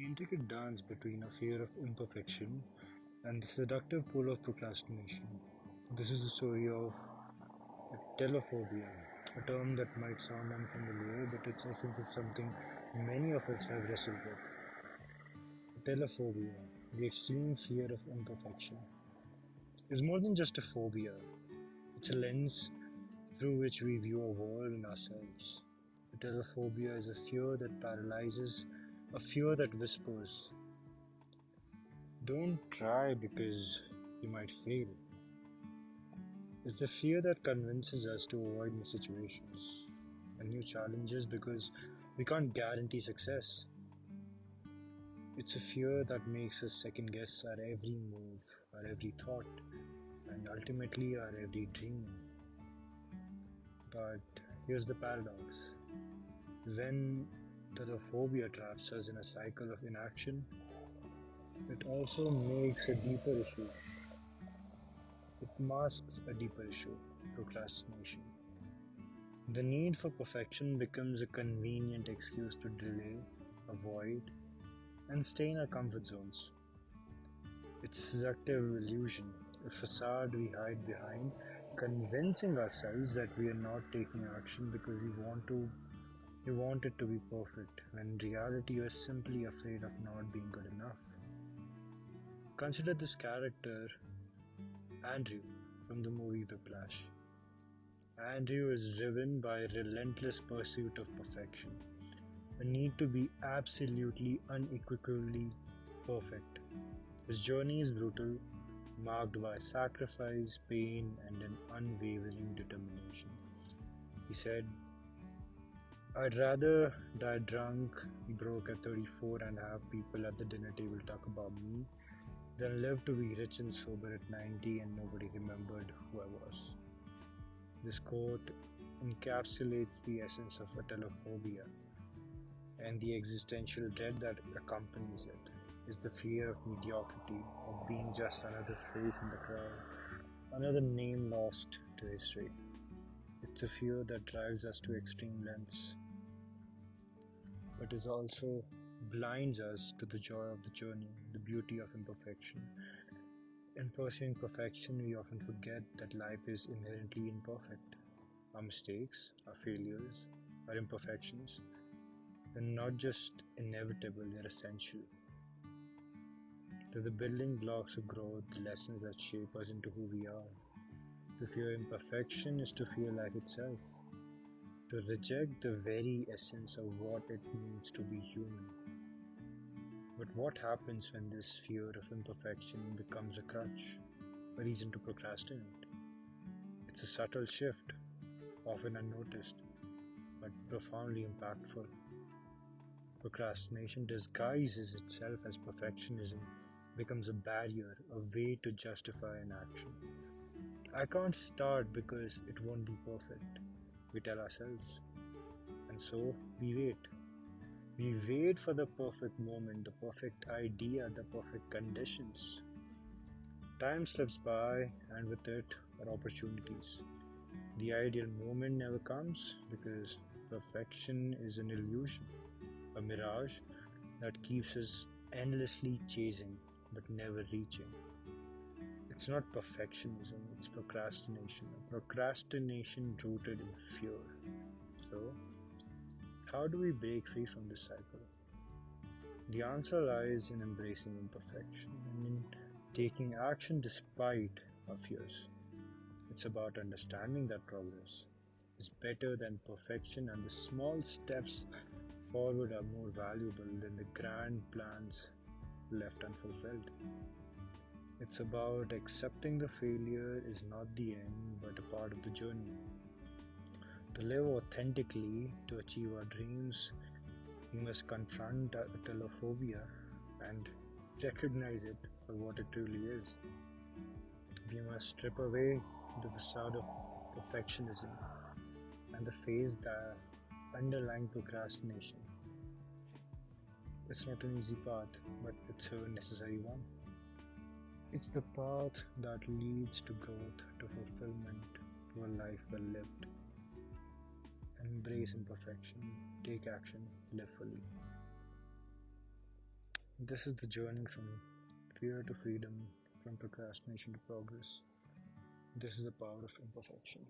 The intricate dance between a fear of imperfection and the seductive pull of procrastination. This is the story of Atelophobia, a term that might sound unfamiliar, but its essence is something many of us have wrestled with. Atelophobia, the extreme fear of imperfection, is more than just a phobia. It's a lens through which we view our world and ourselves. Atelophobia is a fear that paralyzes, a fear that whispers, don't try because you might fail. It's the fear that convinces us to avoid new situations and new challenges because we can't guarantee success. It's a fear that makes us second guess our every move, our every thought, and ultimately our every dream. But here's the paradox: when phobia traps us in a cycle of inaction, it also makes a deeper issue. It masks a deeper issue: procrastination. The need for perfection becomes a convenient excuse to delay, avoid, and stay in our comfort zones. It's a seductive illusion, a facade we hide behind, convincing ourselves that we are not taking action because we want it to be perfect, when in reality we are simply afraid of not being good enough. Consider this character, Andrew, from the movie Whiplash. Andrew is driven by a relentless pursuit of perfection, a need to be absolutely, unequivocally perfect. His journey is brutal, marked by sacrifice, pain, and an unwavering determination. He said, I'd rather die drunk, broke at 34, and have people at the dinner table talk about me than live to be rich and sober at 90 and nobody remembered who I was. This quote encapsulates the essence of atelophobia, and the existential dread that accompanies it is the fear of mediocrity, of being just another face in the crowd, another name lost to history. It's a fear that drives us to extreme lengths, but is also blinds us to the joy of the journey, the beauty of imperfection. In pursuing perfection, we often forget that life is inherently imperfect. Our mistakes, our failures, our imperfections, they're not just inevitable, they're essential. They're the building blocks of growth, the lessons that shape us into who we are. To fear imperfection is to fear life itself, to reject the very essence of what it means to be human. But what happens when this fear of imperfection becomes a crutch, a reason to procrastinate? It's a subtle shift, often unnoticed, but profoundly impactful. Procrastination disguises itself as perfectionism, becomes a barrier, a way to justify an action. I can't start because it won't be perfect, we tell ourselves. And so we wait. We wait for the perfect moment, the perfect idea, the perfect conditions. Time slips by, and with it are opportunities. The ideal moment never comes because perfection is an illusion, a mirage that keeps us endlessly chasing but never reaching. It's not perfectionism, it's procrastination. Procrastination rooted in fear. So, how do we break free from this cycle? The answer lies in embracing imperfection and in taking action despite our fears. It's about understanding that progress is better than perfection, and the small steps forward are more valuable than the grand plans left unfulfilled. It's about accepting the failure is not the end but a part of the journey. To live authentically, to achieve our dreams, we must confront our atelophobia and recognize it for what it truly is. We must strip away the facade of perfectionism and face the underlying procrastination. It's not an easy path, but it's a necessary one. It's the path that leads to growth, to fulfillment, to a life well lived. Embrace imperfection, take action, live fully. This is the journey from fear to freedom, from procrastination to progress. This is the power of imperfection.